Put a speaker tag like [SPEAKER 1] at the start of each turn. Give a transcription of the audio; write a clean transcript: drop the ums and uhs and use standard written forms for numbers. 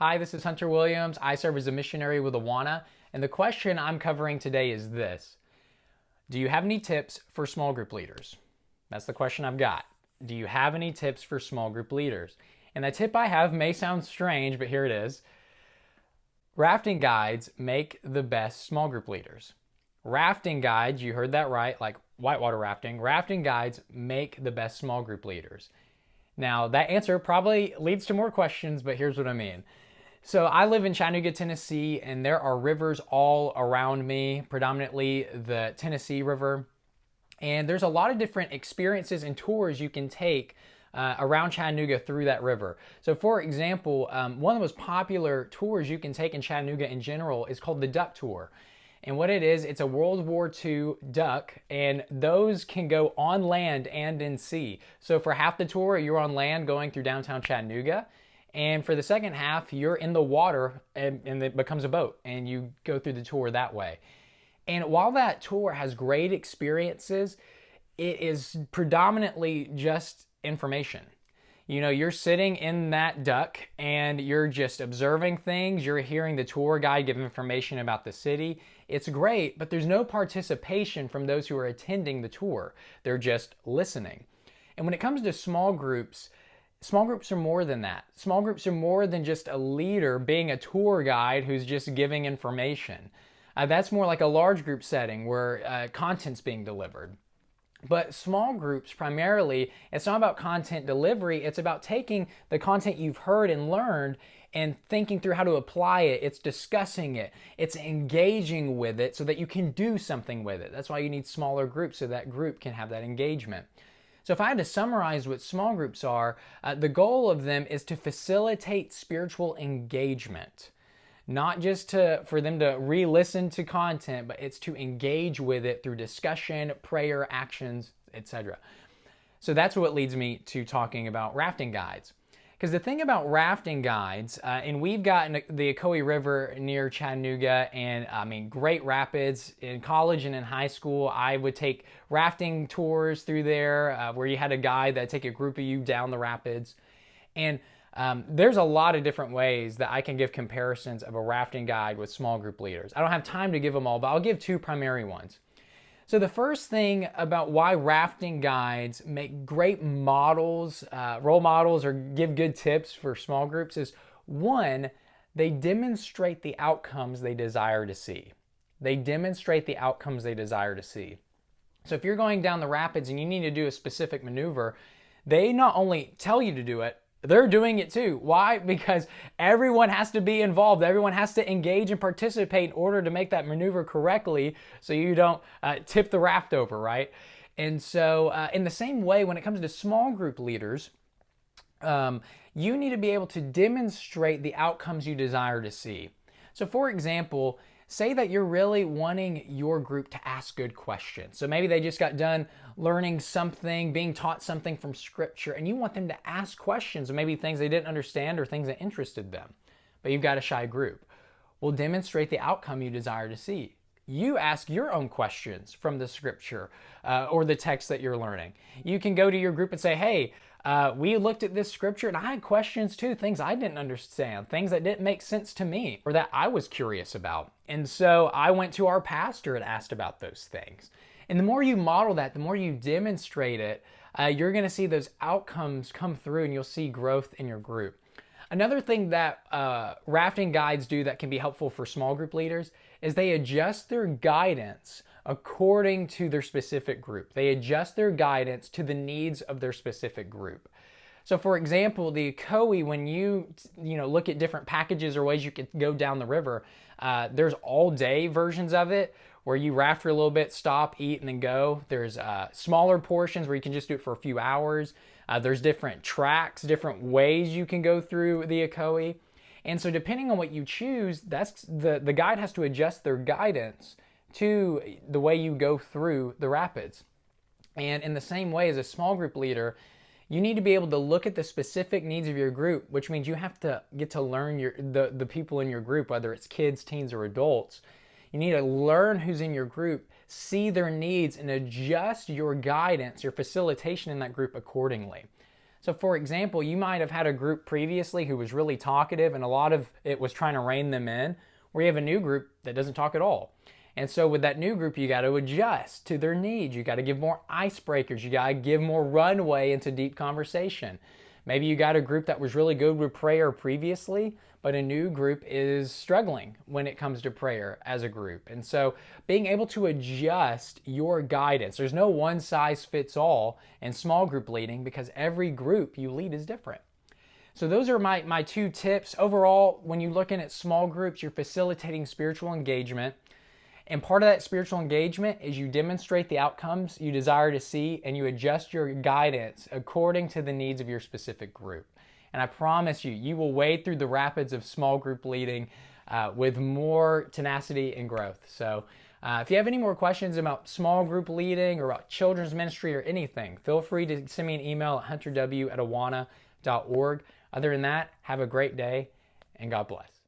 [SPEAKER 1] Hi, this is Hunter Williams. I serve as a missionary with Awana, and the question I'm covering today is this. Do you have any tips for small group leaders? That's the question I've got. Do you have any tips for small group leaders? And the tip I have may sound strange, but here it is. Rafting guides make the best small group leaders. Rafting guides, you heard that right, like whitewater rafting. Rafting guides make the best small group leaders. Now, that answer probably leads to more questions, but here's what I mean. So I live in Chattanooga, Tennessee, and there are rivers all around me, predominantly the Tennessee River. And there's a lot of different experiences and tours you can take around Chattanooga through that river. So for example, one of the most popular tours you can take in Chattanooga in general is called the Duck Tour. And what it is, it's a World War II duck, and those can go on land and in sea. So for half the tour, you're on land going through downtown Chattanooga. And for the second half, you're in the water and it becomes a boat and you go through the tour that way. And while that tour has great experiences, it is predominantly just information. You know, you're sitting in that duck and you're just observing things. You're hearing the tour guide give information about the city. It's great, but there's no participation from those who are attending the tour. They're just listening. And when it comes to small groups are more than that. Small groups are more than just a leader being a tour guide who's just giving information. That's more like a large group setting where content's being delivered. But small groups primarily, it's not about content delivery, it's about taking the content you've heard and learned and thinking through how to apply it. It's discussing it. It's engaging with it so that you can do something with it. That's why you need smaller groups so that group can have that engagement. So if I had to summarize what small groups are, the goal of them is to facilitate spiritual engagement. Not just for them to re-listen to content, but it's to engage with it through discussion, prayer, actions, etc. So that's what leads me to talking about rafting guides. Because the thing about rafting guides, and we've got the Ocoee River near Chattanooga, and I mean, great rapids. In college and in high school, I would take rafting tours through there where you had a guide that would take a group of you down the rapids. And there's a lot of different ways that I can give comparisons of a rafting guide with small group leaders. I don't have time to give them all, but I'll give two primary ones. So the first thing about why rafting guides make great models, role models, or give good tips for small groups is, one, they demonstrate the outcomes they desire to see. They demonstrate the outcomes they desire to see. So if you're going down the rapids and you need to do a specific maneuver, they not only tell you to do it, they're doing it too. Why? Because everyone has to be involved. Everyone has to engage and participate in order to make that maneuver correctly so you don't tip the raft over, right? And so in the same way, when it comes to small group leaders, you need to be able to demonstrate the outcomes you desire to see. So for example, say that you're really wanting your group to ask good questions. So maybe they just got done learning something, being taught something from scripture, and you want them to ask questions, maybe things they didn't understand or things that interested them. But you've got a shy group. Well, demonstrate the outcome you desire to see. You ask your own questions from the scripture or the text that you're learning. You can go to your group and say, hey, we looked at this scripture and I had questions too, things I didn't understand, things that didn't make sense to me or that I was curious about. And so I went to our pastor and asked about those things. And the more you model that, the more you demonstrate it, you're going to see those outcomes come through and you'll see growth in your group. Another thing that rafting guides do that can be helpful for small group leaders is they adjust their guidance according to their specific group. They adjust their guidance to the needs of their specific group. So for example, the Ocoee, when you look at different packages or ways you could go down the river, there's all day versions of it where you raft for a little bit, stop, eat, and then go. There's smaller portions where you can just do it for a few hours. There's different tracks, different ways you can go through the Ocoee. And so depending on what you choose, that's the guide has to adjust their guidance to the way you go through the rapids. And in the same way, as a small group leader, you need to be able to look at the specific needs of your group, which means you have to get to learn the people in your group, whether it's kids, teens, or adults. You need to learn who's in your group, see their needs, and adjust your guidance, your facilitation in that group accordingly. So for example, you might have had a group previously who was really talkative and a lot of it was trying to rein them in, where you have a new group that doesn't talk at all. And so with that new group, you got to adjust to their needs. You got to give more icebreakers. You got to give more runway into deep conversation. Maybe you got a group that was really good with prayer previously, but a new group is struggling when it comes to prayer as a group. And so being able to adjust your guidance, there's no one size fits all in small group leading because every group you lead is different. So those are my 2 tips. Overall, when you're looking at small groups, you're facilitating spiritual engagement. And part of that spiritual engagement is you demonstrate the outcomes you desire to see and you adjust your guidance according to the needs of your specific group. And I promise you, you will wade through the rapids of small group leading with more tenacity and growth. So if you have any more questions about small group leading or about children's ministry or anything, feel free to send me an email at hunterw@awana.org. Other than that, have a great day and God bless.